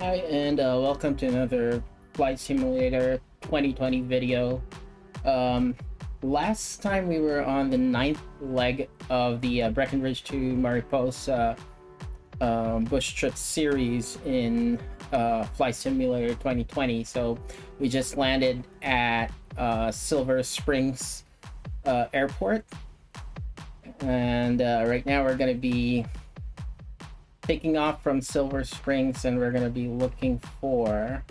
Hi, and welcome to another Flight Simulator 2020 video. Um, Last time we were on the ninth leg of the Breckenridge to Mariposa bush trip series in Flight Simulator 2020. So we just landed at Silver Springs Airport, and right now we're going to be taking off from Silver Springs, and we're going to be looking for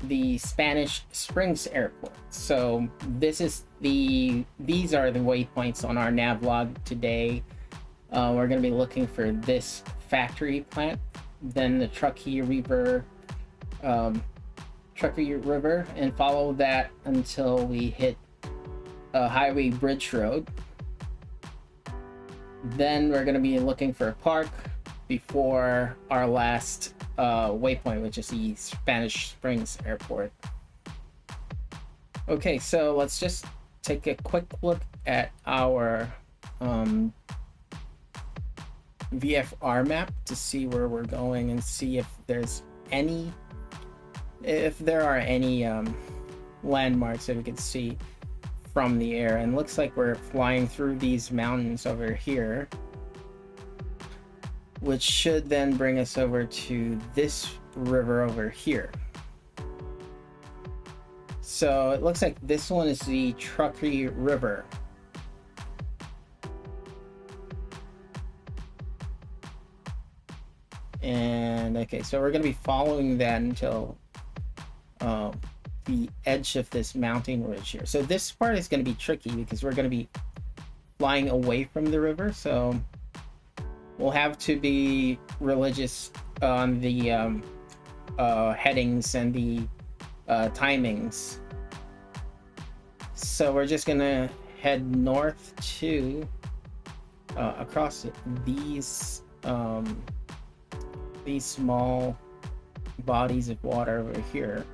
the Spanish Springs Airport. So these are the waypoints on our nav log today. We're going to be looking for this factory plant, then the Truckee River, and follow that until we hit Highway Bridge Road. Then we're going to be looking for a park before our last waypoint, which is the Spanish Springs Airport. Okay, so let's just take a quick look at our VFR map to see where we're going and see if there are any landmarks that we can see from the air. And looks like we're flying through these mountains over here, which should then bring us over to this river over here. So it looks like this one is the Truckee River. And okay, so we're going to be following that until the edge of this mountain ridge here. So this part is going to be tricky because we're going to be flying away from the river, so we'll have to be religious on the headings and the timings. So we're just gonna head north to across these small bodies of water over here,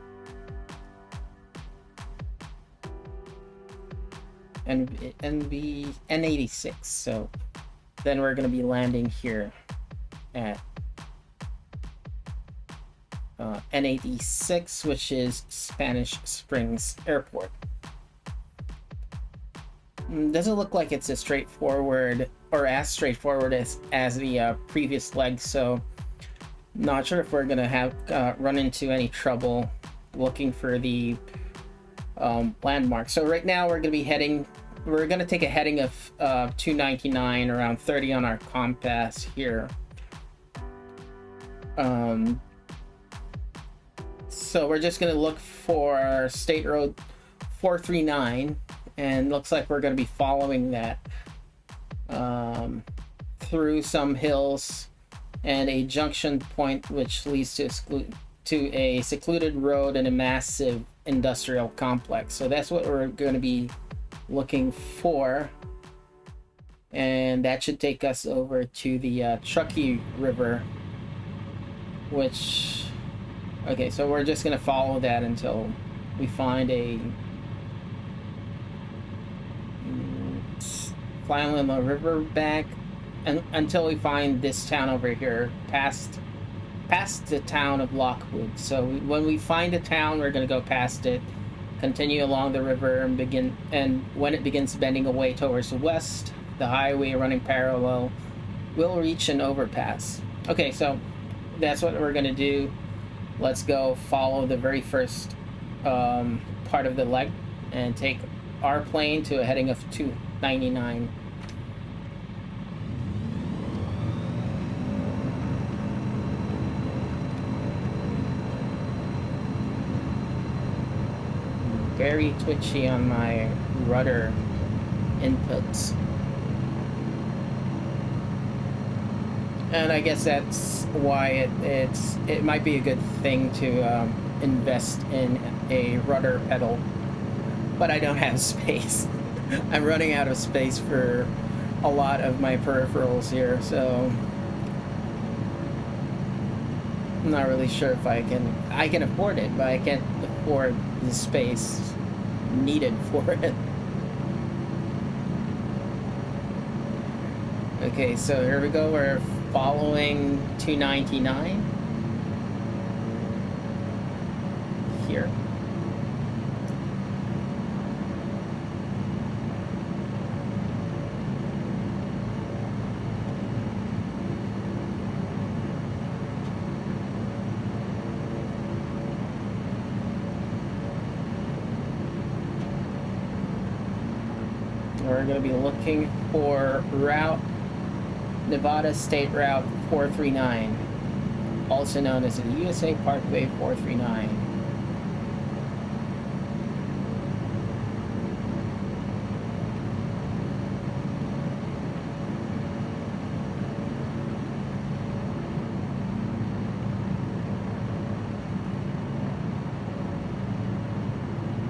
and be N86. So then we're going to be landing here at N86, which is Spanish Springs Airport. Doesn't look like it's as straightforward as the previous leg, so not sure if we're going to have run into any trouble looking for the landmark. So right now we're going to take a heading of 299, around 30 on our compass here. So we're just going to look for State Road 439, and looks like we're going to be following that through some hills and a junction point which leads to a secluded road and a massive industrial complex. So that's what we're going to be looking for, and that should take us over to the Truckee River, which okay, so we're just going to follow that until we find fly on the river back, and until we find this town over here past the town of Lockwood. So when we find a town, we're going to go past it, continue along the river, and when it begins bending away towards the west, the highway running parallel will reach an overpass. Okay, so that's what we're going to do. Let's go follow the very first part of the leg and take our plane to a heading of 299. Very twitchy on my rudder inputs, and I guess that's why it might be a good thing to invest in a rudder pedal, but I don't have space. I'm running out of space for a lot of my peripherals here, so I'm not really sure if I can afford it, but I can't afford the space needed for it. Okay, so here we go. We're following 299. here. We're going to be looking for Nevada State Route 439, also known as the USA Parkway 439.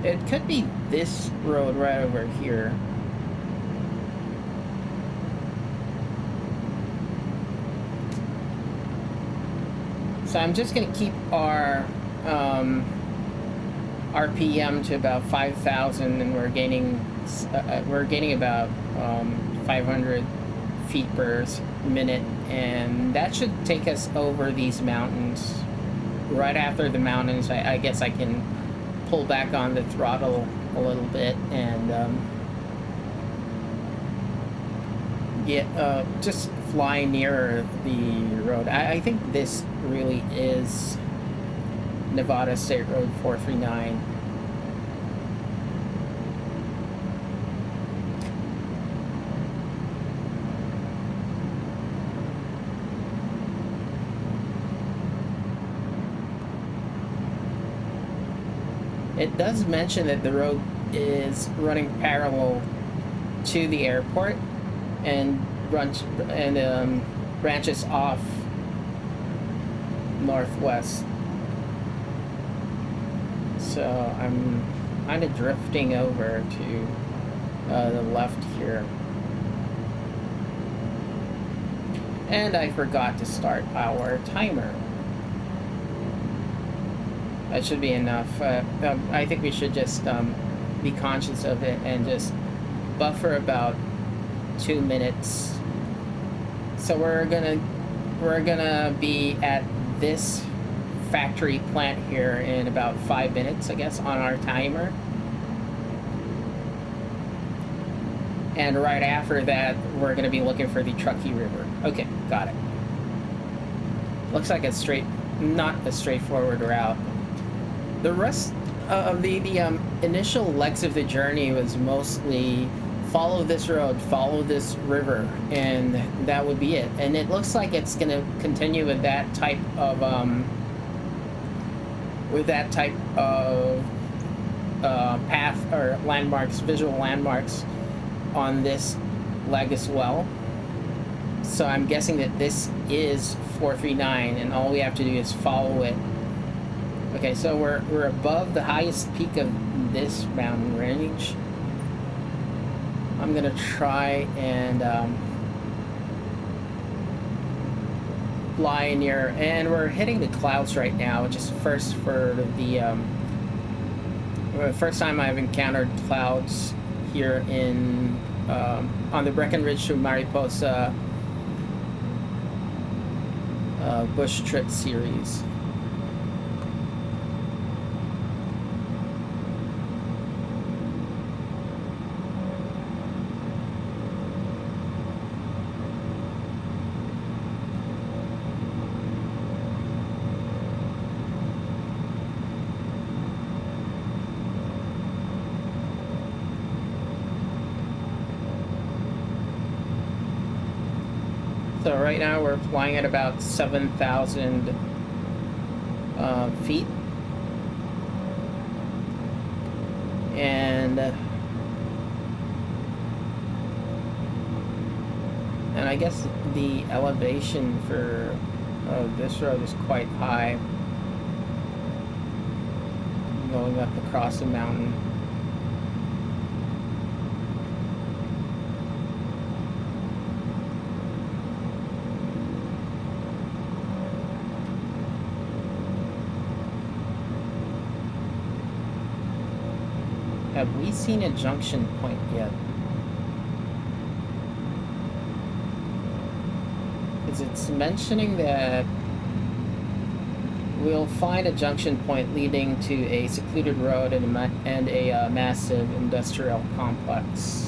It could be this road right over here. So I'm just going to keep our RPM to about 5,000, and we're gaining about 500 feet per minute, and that should take us over these mountains. Right after the mountains, I guess I can pull back on the throttle a little bit and just fly nearer the road. I think this really is Nevada State Road 439. It does mention that the road is running parallel to the airport and branches off northwest. So I'm kind of drifting over to the left here. And I forgot to start our timer. That should be enough. I think we should just be conscious of it and just buffer about 2 minutes. So we're gonna be at this factory plant here in about 5 minutes, I guess, on our timer. And right after that, we're gonna be looking for the Truckee River. Okay, got it. Looks like not a straightforward route. The rest of the initial legs of the journey was mostly follow this road, follow this river, and that would be it. And it looks like it's going to continue with that type of path or landmarks, visual landmarks on this leg as well. So I'm guessing that this is 439, and all we have to do is follow it. Okay, so we're above the highest peak of this mountain range. I'm gonna try and fly near, and we're hitting the clouds right now, which is first for the first time I've encountered clouds here in on the Breckenridge to Mariposa bush trip series. So right now we're flying at about 7,000 feet. And I guess the elevation for this road is quite high, going up across the mountain. Have we seen a junction point yet? Because it's mentioning that we'll find a junction point leading to a secluded road and a massive industrial complex.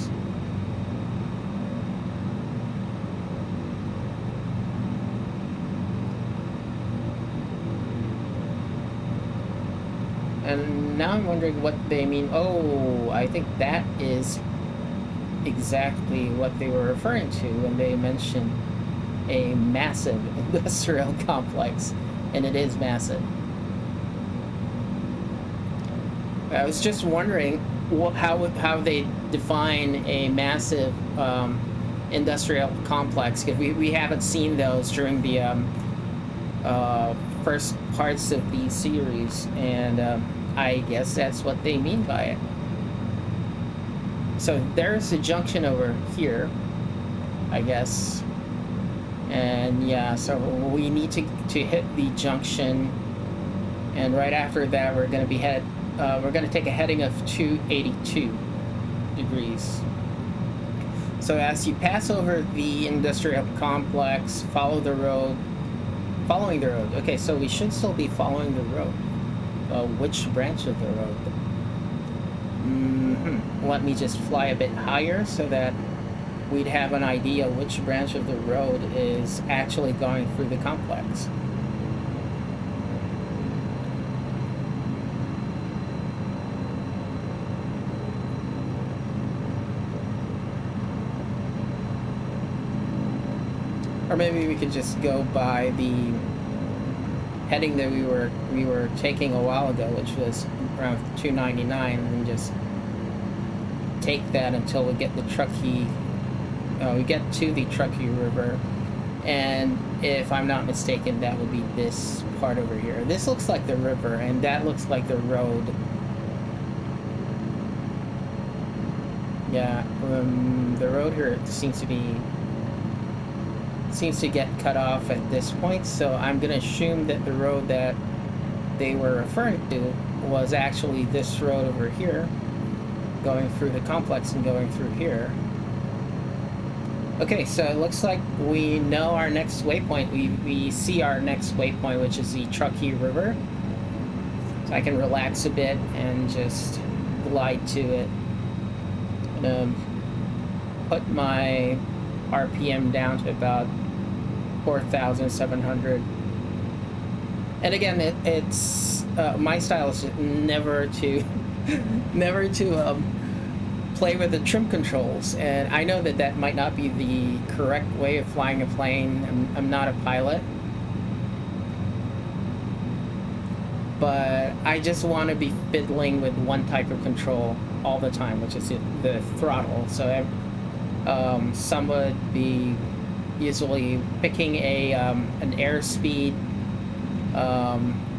And now I'm wondering what they mean. Oh, I think that is exactly what they were referring to when they mentioned a massive industrial complex. And it is massive. I was just wondering how they define a massive industrial complex, because we haven't seen those during the first parts of the series, and I guess that's what they mean by it. So there's a junction over here, I guess, and yeah, so we need to hit the junction, and right after that we're going to take a heading of 282 degrees. So as you pass over the industrial complex, following the road. Okay, so we should still be following the road. Which branch of the road? Let me just fly a bit higher so that we'd have an idea which branch of the road is actually going through the complex. Or maybe we could just go by the heading that we were taking a while ago, which was around 299, and just take that until we get the Truckee. We get to the Truckee River, and if I'm not mistaken, that would be this part over here. This looks like the river, and that looks like the road. Yeah, the road here seems to get cut off at this point, so I'm going to assume that the road that they were referring to was actually this road over here, going through the complex and going through here. Okay, so it looks like we know our next waypoint. We see our next waypoint, which is the Truckee River. So I can relax a bit and just glide to it. I'm going to put my RPM down to about 4,700. And again, it's my style is never to play with the trim controls, and I know that might not be the correct way of flying a plane. I'm not a pilot, but I just want to be fiddling with one type of control all the time, which is the throttle. So some would be usually picking an airspeed.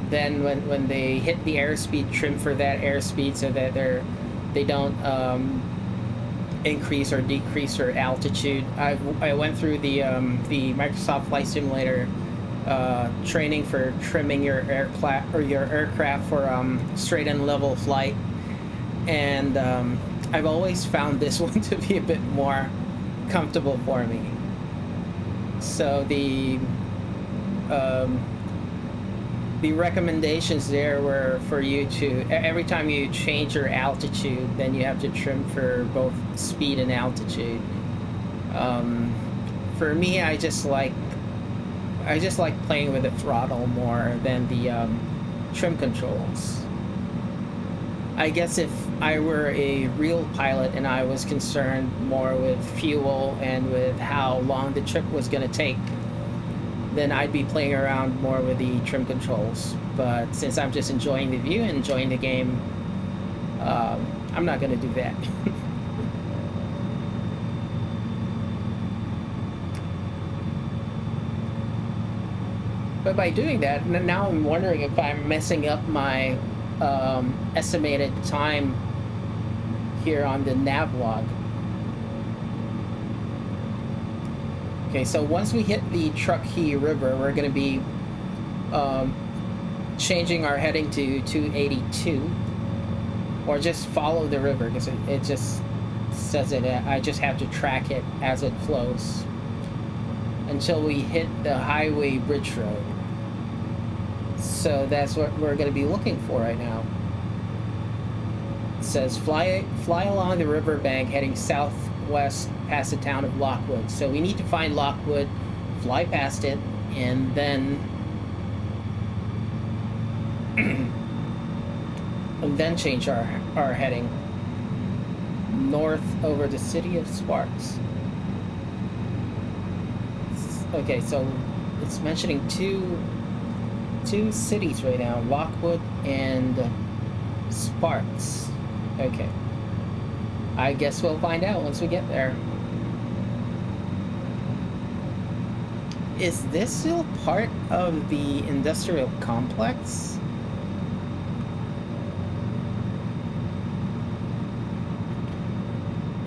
Then when they hit the airspeed, trim for that airspeed so that they don't increase or decrease their altitude. I went through the Microsoft Flight Simulator training for trimming your aircraft for straight and level flight, and I've always found this one to be a bit more comfortable for me. So the recommendations there were for you to, every time you change your altitude, then you have to trim for both speed and altitude. For me, I just like playing with the throttle more than the trim controls. I guess if I were a real pilot and I was concerned more with fuel and with how long the trip was going to take, then I'd be playing around more with the trim controls. But since I'm just enjoying the view and enjoying the game, I'm not going to do that. But by doing that, now I'm wondering if I'm messing up my estimated time here on the nav log. Okay, so once we hit the Truckee River, we're going to be changing our heading to 282, or just follow the river, because it just says it. I just have to track it as it flows until we hit the Highway Bridge Road. So that's what we're going to be looking for right now. It says fly along the riverbank heading southwest past the town of Lockwood. So we need to find Lockwood, fly past it, and then change our heading north over the city of Sparks. Okay, so it's mentioning two cities right now, Lockwood and Sparks. Okay, I guess we'll find out once we get there. Is this still part of the industrial complex?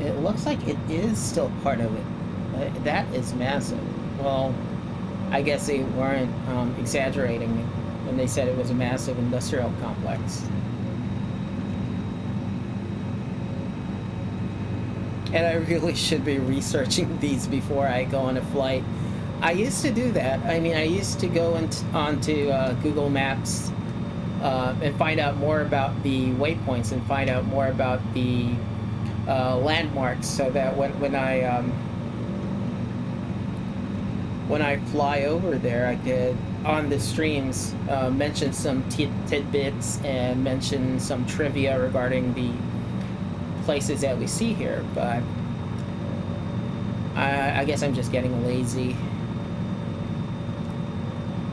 It looks like it is still part of it. That is massive. Well, I guess they weren't exaggerating when they said it was a massive industrial complex. And I really should be researching these before I go on a flight. I used to do that. I mean, I used to go onto Google Maps and find out more about the waypoints and find out more about the landmarks, so that when I fly over there, I could, on the streams, mention some tidbits and mention some trivia regarding the places that we see here. But I guess I'm just getting lazy.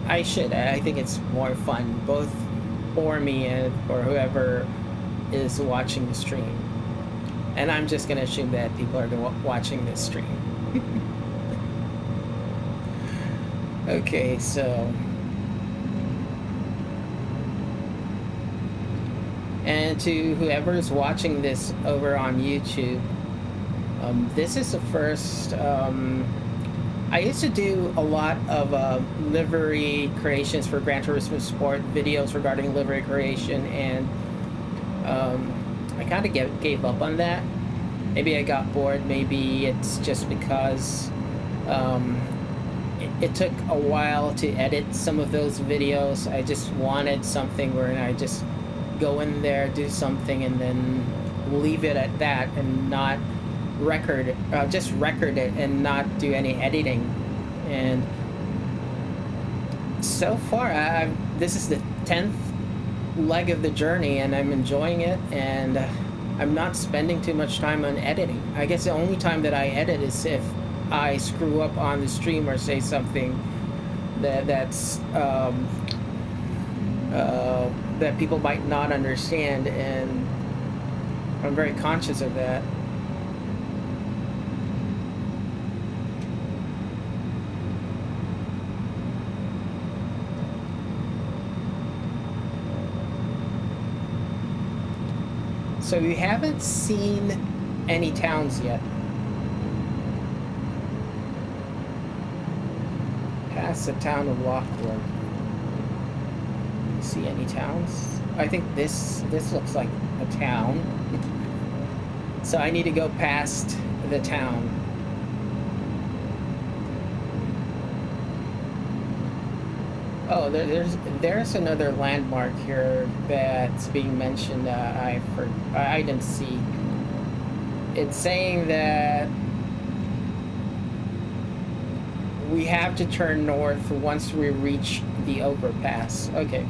I think it's more fun, both for me and for whoever is watching the stream. And I'm just going to assume that people are watching this stream. Okay, so... And to whoever's watching this over on YouTube, this is the first... I used to do a lot of livery creations for Gran Turismo Sport, videos regarding livery creation, and I kind of gave up on that. Maybe I got bored. Maybe it's just because it took a while to edit some of those videos. I just wanted something where I just go in there, do something, and then leave it at that, and not just record it and not do any editing. And so far, this is the 10th leg of the journey, and I'm enjoying it, and I'm not spending too much time on editing. I guess the only time that I edit is if I screw up on the stream or say something that's that people might not understand, and I'm very conscious of that. So we haven't seen any towns yet. Past the town of Lockwood. See any towns? I think this looks like a town. So I need to go past the town. Oh, there's another landmark here that's being mentioned. I didn't see. It's saying that we have to turn north once we reach the overpass. Okay.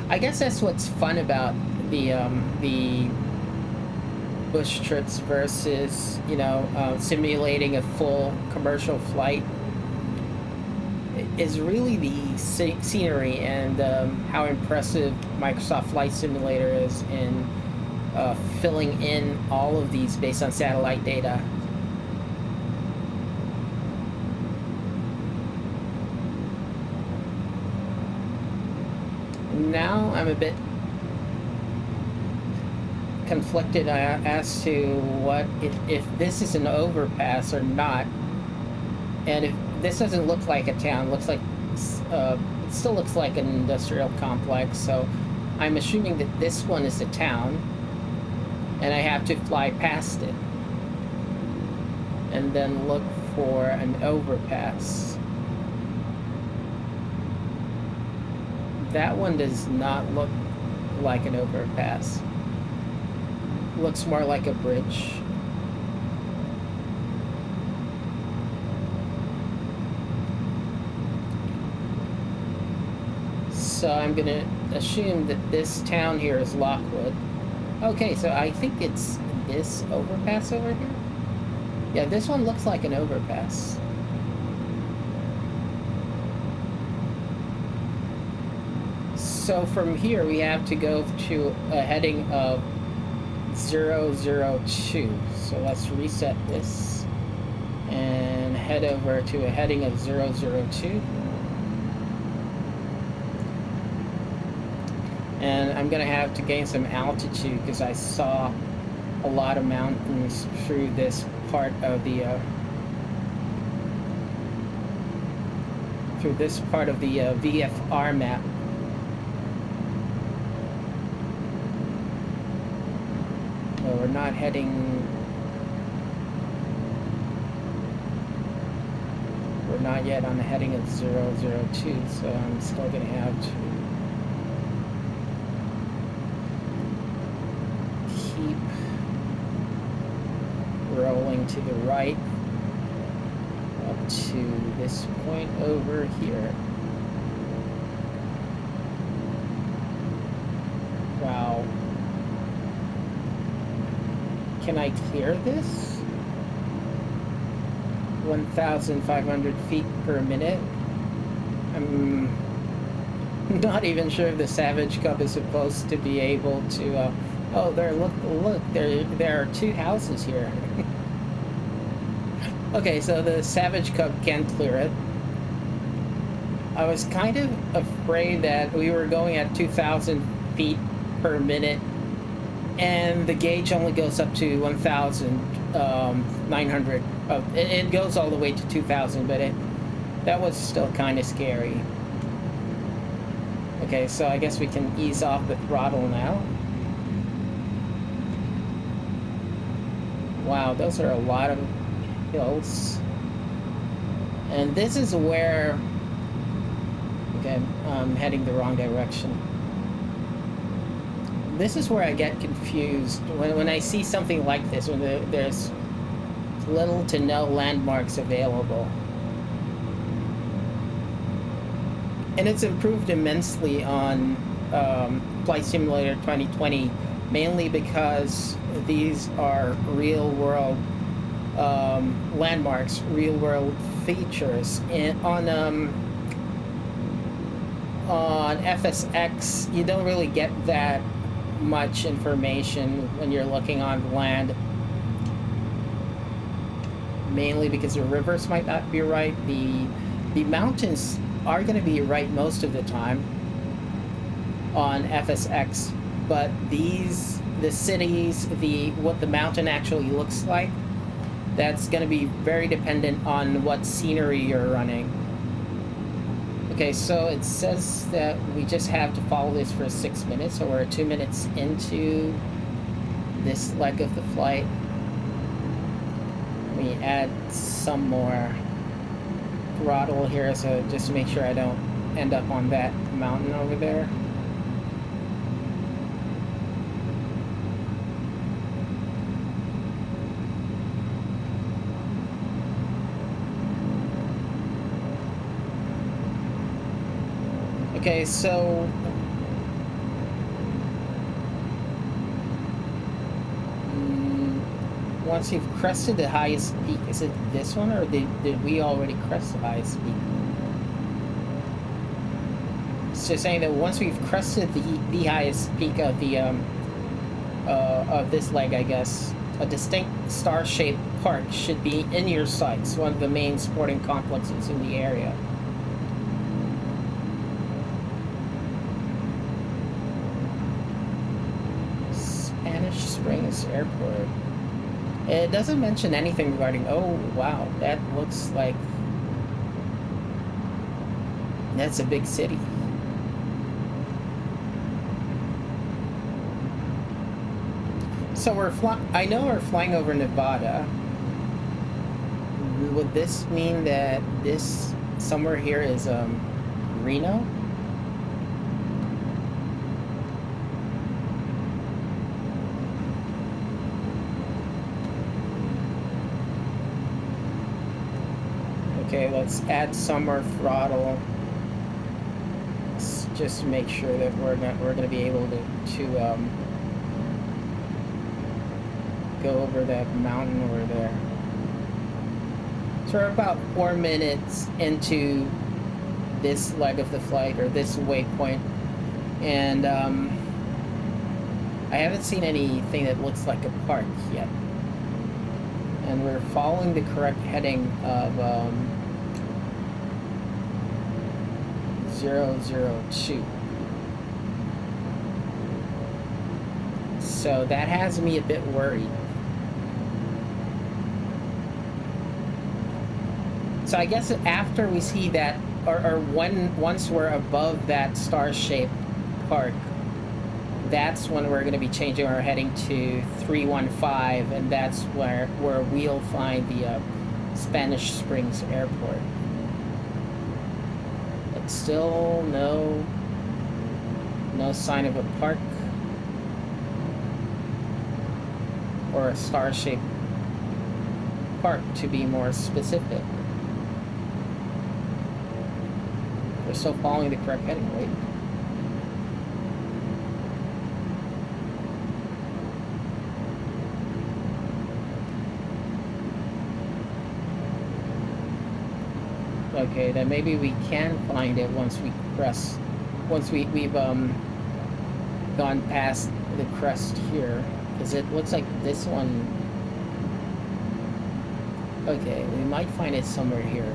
I guess that's what's fun about the bush trips versus, simulating a full commercial flight, is really the scenery and how impressive Microsoft Flight Simulator is in filling in all of these based on satellite data. Now I'm a bit conflicted as to what if this is an overpass or not, and if this doesn't look like a town, looks like it still looks like an industrial complex, so I'm assuming that this one is a town, and I have to fly past it and then look for an overpass. That one does not look like an overpass. Looks more like a bridge. So I'm gonna assume that this town here is Lockwood. Okay, so I think it's this overpass over here. Yeah, this one looks like an overpass. So from here we have to go to a heading of 002. So let's reset this and head over to a heading of 002. And I'm gonna have to gain some altitude because I saw a lot of mountains through this part of the VFR map. Well, we're not heading. We're not yet on the heading of 002, so I'm still gonna have to keep rolling to the right up to this point over here. Wow. Can I clear this? 1,500 feet per minute? I'm not even sure if the Savage Cub is supposed to be able to oh, look, there are two houses here. Okay, so the Savage Cub can clear it. I was kind of afraid that we were going at 2,000 feet per minute, and the gauge only goes up to 1,900. It goes all the way to 2,000, but that was still kind of scary. Okay, so I guess we can ease off the throttle now. Wow, those are a lot of hills. And this is where... Okay, I'm heading the wrong direction. This is where I get confused. When I see something like this, when there's little to no landmarks available. And it's improved immensely on Flight Simulator 2020, mainly because these are real-world landmarks, real-world features. And on FSX, you don't really get that much information when you're looking on land, mainly because the rivers might not be right. The mountains are going to be right most of the time on FSX, but the cities, what the mountain actually looks like, that's going to be very dependent on what scenery you're running. Okay, so it says that we just have to follow this for 6 minutes, so we're 2 minutes into this leg of the flight. Let me add some more throttle here, so just to make sure I don't end up on that mountain over there. Okay, so once you've crested the highest peak, is it this one, or did we already crest the highest peak? It's just saying that once we've crested the highest peak of the of this leg, I guess, a distinct star-shaped park should be in your sights, one of the main sporting complexes in the area. Springs Airport. It doesn't mention anything regarding... Oh, wow. That looks like... That's a big city. So I know we're flying over Nevada. Would this mean that this... somewhere here is, Reno? Okay, let's add some more throttle. Just to make sure that we're gonna be able to go over that mountain over there. So we're about 4 minutes into this leg of the flight, or this waypoint, and I haven't seen anything that looks like a park yet. And we're following the correct heading of 002. So that has me a bit worried. So I guess after we see that, or once we're above that star-shaped park, that's when we're going to be changing our heading to 315, and that's where we'll find the Spanish Springs Airport. But still no sign of a park or a star-shaped park, to be more specific. We're still following the correct heading, right? Okay, then maybe we can find it once we've gone past the crest here, because it looks like this one. Okay, we might find it somewhere here,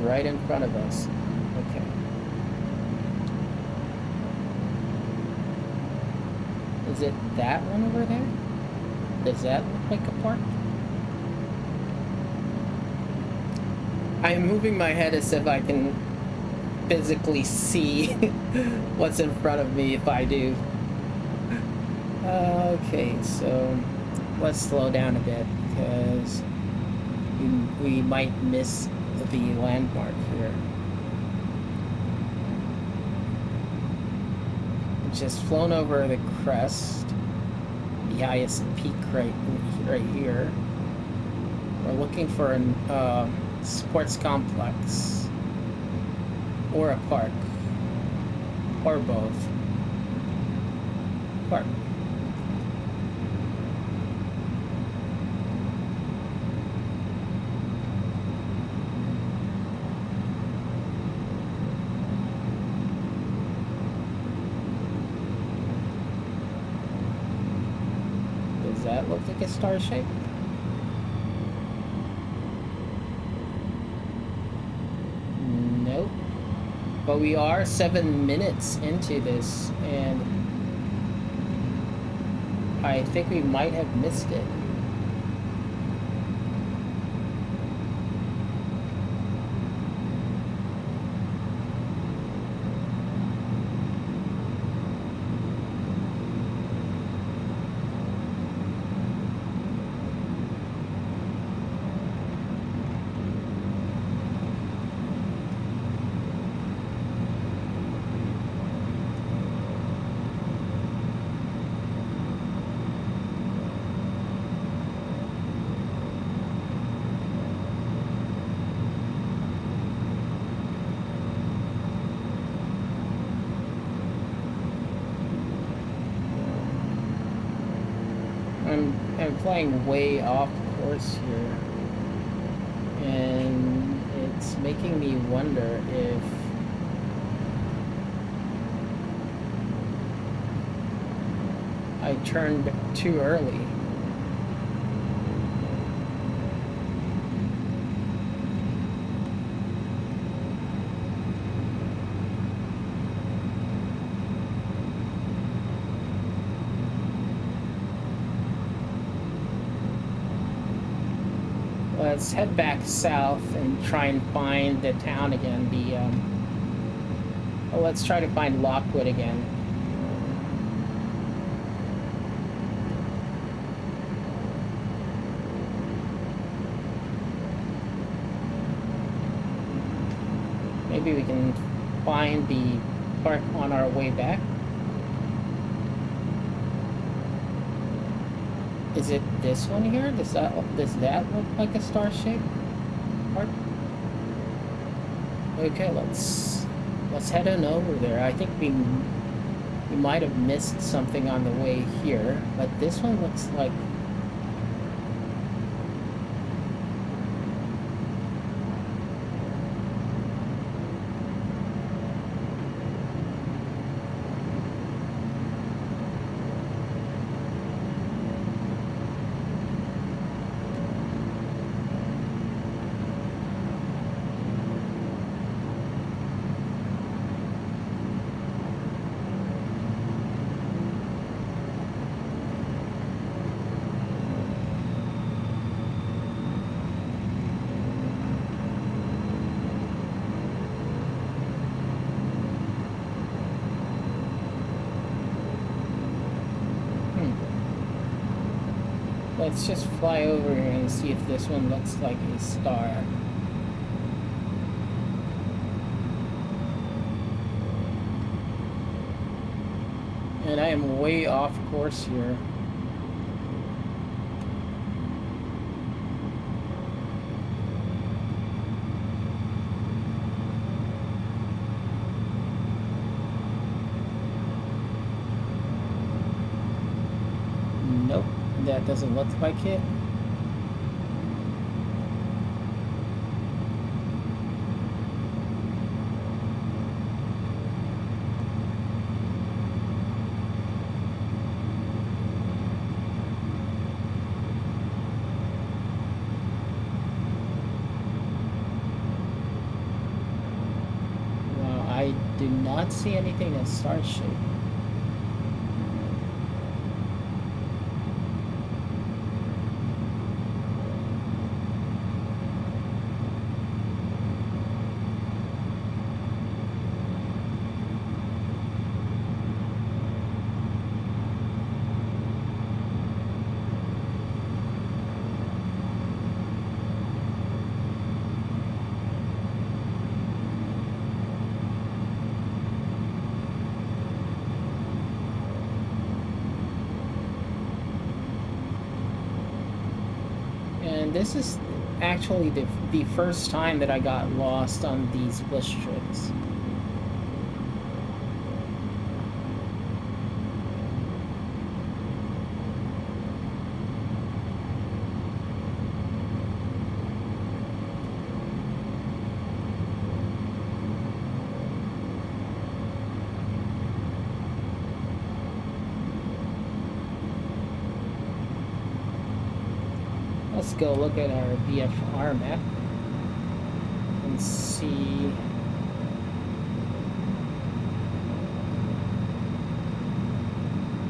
right in front of us. Okay. Is it that one over there? Does that look like a park? I'm moving my head as if I can physically see what's in front of me if I do. Okay, so let's slow down a bit, because we might miss the landmark here. Just flown over the crest, the highest peak right here. We're looking for an sports complex or a park, or both. Park. Does that look like a star shape? Nope. But we are 7 minutes into this, and I think we might have missed it. I'm flying way off course here, and it's making me wonder if I turned too early. Let's head back south and try and find the town again. Well, let's try to find Lockwood again. Maybe we can find the park on our way back. Is it this one here? Does that look like a star shape park? Okay, let's head on over there. I think we might have missed something on the way here, but this one looks like. Let's just fly over here and see if this one looks like a star. And I am way off course here. Nope, that doesn't look like it. I do not see anything that's star-shaped. This is actually the first time that I got lost on these bush trips. Let's go look at our VFR map and see.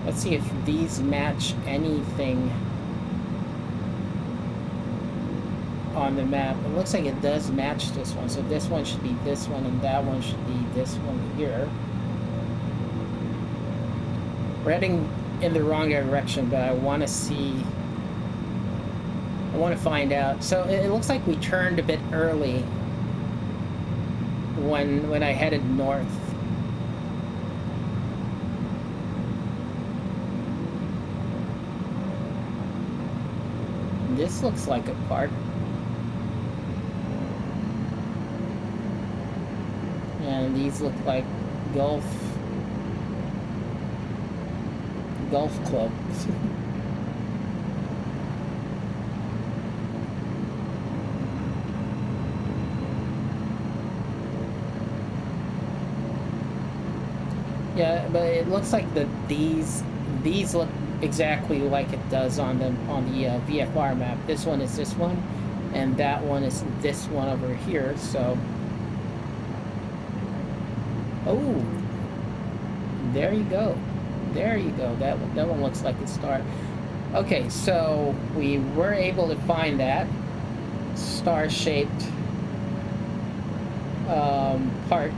Let's see if these match anything on the map. It looks like it does match this one. So this one should be this one, and that one should be this one here. We're heading in the wrong direction, but I want to see. I want to find out. So it looks like we turned a bit early when I headed north. This looks like a park. And these look like golf clubs. Yeah, but it looks like these look exactly like it does on the VFR map. This one is this one, and that one is this one over here. So, oh, there you go, there you go. That one looks like a star. Okay, so we were able to find that star-shaped park.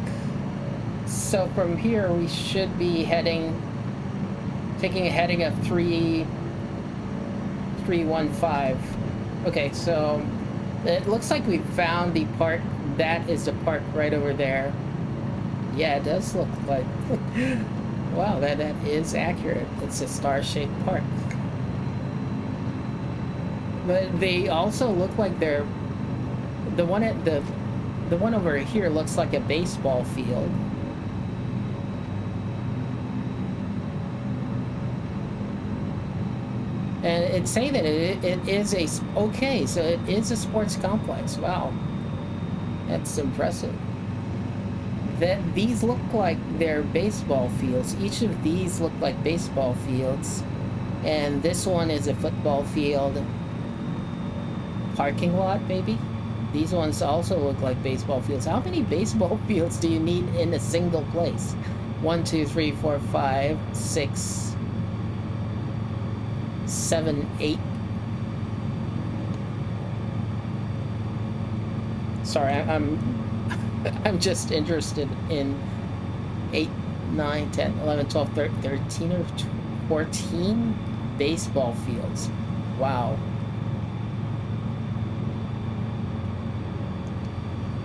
So from here we should be taking a heading of 315. Okay, so it looks like we found the park. That is the park right over there. Yeah, it does look like. Wow, that is accurate. It's a star-shaped park. But they also look like they're the one at the the one over here looks like a baseball field. And it's saying that it is a... Okay, so it is a sports complex. Wow. That's impressive. These look like they're baseball fields. Each of these look like baseball fields. And this one is a football field. Parking lot, maybe? These ones also look like baseball fields. How many baseball fields do you need in a single place? 1, 2, 3, 4, 5, 6... 7, 8. Sorry, I'm just interested in 8, 9, 10, 11, 12, 13 or 14 baseball fields. Wow.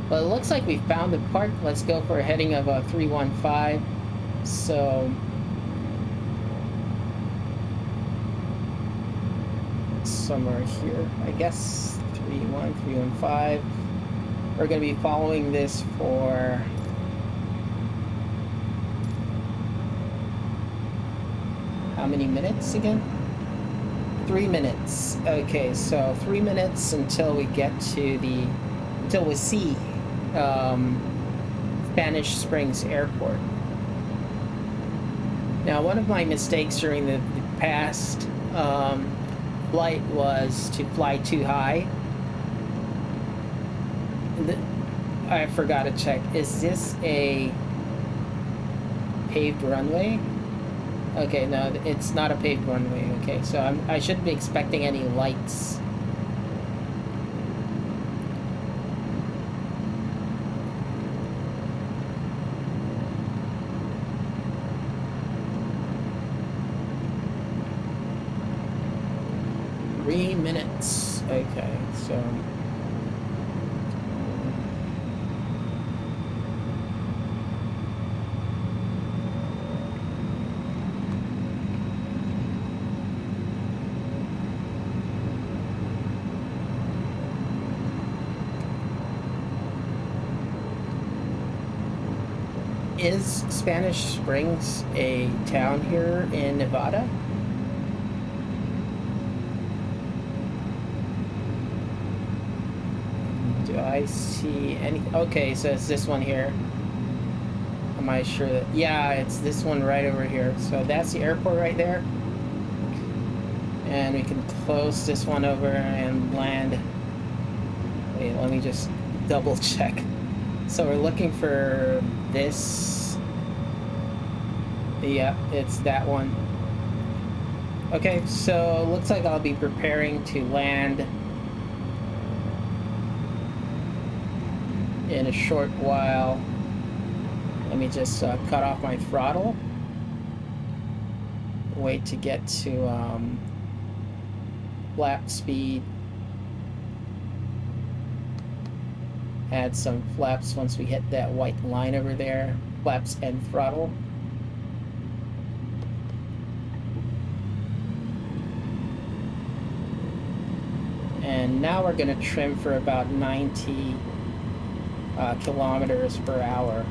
Well, it looks like we found the park. Let's go for a heading of 315. So somewhere here, I guess. 315. We're going to be following this for how many minutes again? 3 minutes. Okay, so 3 minutes until we get to until we see Spanish Springs Airport. Now, one of my mistakes during the past flight was to fly too high. I forgot to check. Is this a paved runway? Okay, no, it's not a paved runway. Okay, so I shouldn't be expecting any lights. Minutes. Okay, so is Spanish Springs a town here in Nevada? Do I see any? Okay, so it's this one here. Am I sure that... Yeah, it's this one right over here. So that's the airport right there. And we can close this one over and land. Wait, let me just double check. So we're looking for this. Yeah, it's that one. Okay, so looks like I'll be preparing to land in a short while. Let me just cut off my throttle. Wait to get to flap speed. Add some flaps once we hit that white line over there. Flaps and throttle. And now we're going to trim for about 90 kilometers per hour.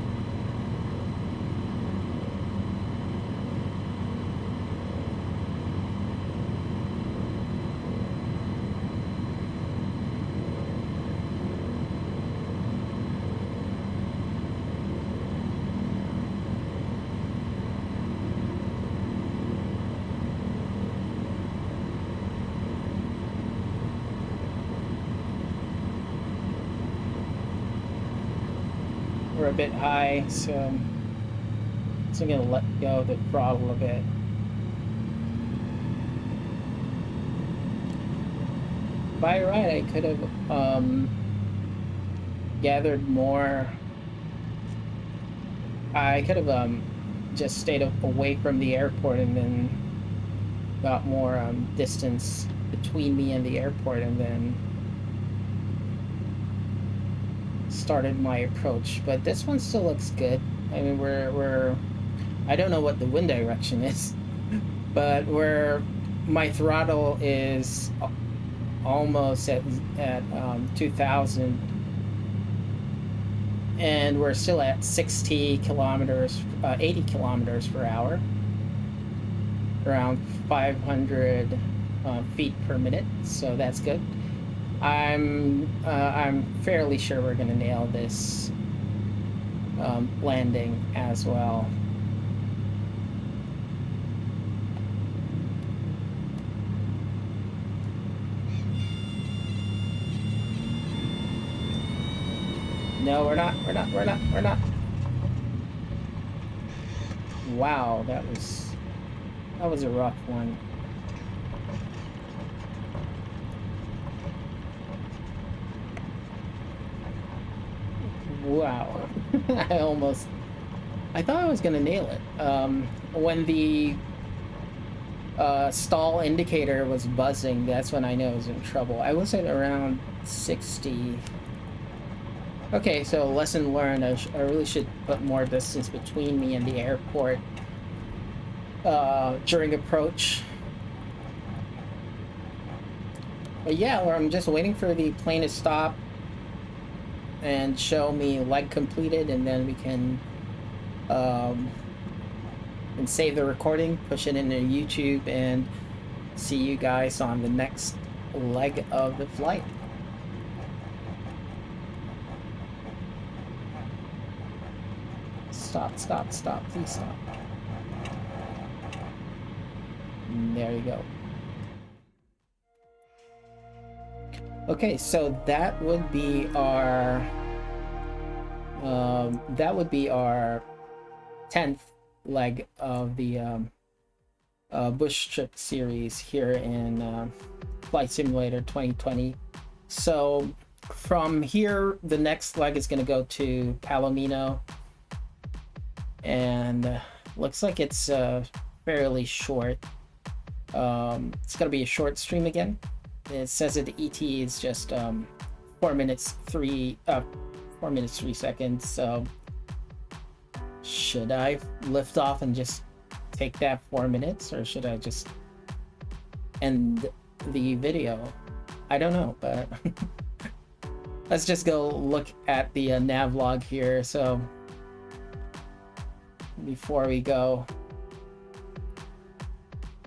We're a bit high, so I'm going to let go of the throttle a bit. By right, I could have gathered more. I could have just stayed away from the airport and then got more distance between me and the airport, and then started my approach. But this one still looks good. I mean, we're I don't know what the wind direction is, but my throttle is almost at 2,000 and we're still at 60 kilometers, 80 kilometers per hour, around 500 feet per minute. So that's good. I'm fairly sure we're gonna nail this landing as well. No, we're not. Wow, that was a rough one. Wow. I thought I was gonna nail it. When the stall indicator was buzzing, that's when I knew I was in trouble. I was at around 60. Okay, so lesson learned. I really should put more distance between me and the airport during approach. But yeah, I'm just waiting for the plane to stop and show me leg completed, and then we can and save the recording, push it into YouTube, and see you guys on the next leg of the flight. Stop, please stop. And there you go. Okay, so that would be our 10th leg of the Bush Trip series here in Flight Simulator 2020. So from here, the next leg is going to go to Palomino, and looks like it's fairly short. It's going to be a short stream again. It says that the ET is just 4 minutes 3 seconds. So should I lift off and just take that 4 minutes, or should I just end the video? I don't know, but let's just go look at the nav log here. So before we go,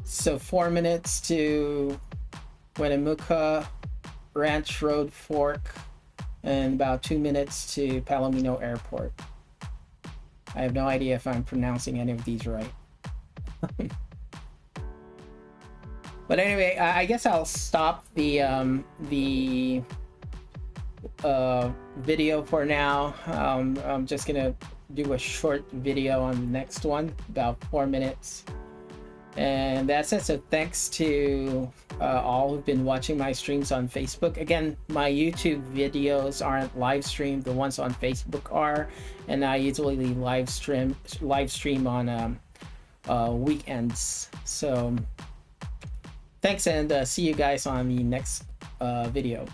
so 4 minutes to Winnemucca Ranch Road Fork, and about 2 minutes to Palomino Airport. I have no idea if I'm pronouncing any of these right. But anyway, I guess I'll stop the video for now. I'm just gonna do a short video on the next one, about 4 minutes. And that's it. So thanks to all who've been watching my streams on Facebook. Again, my YouTube videos aren't live streamed. The ones on Facebook are, and I usually live stream on weekends. So thanks, and see you guys on the next video.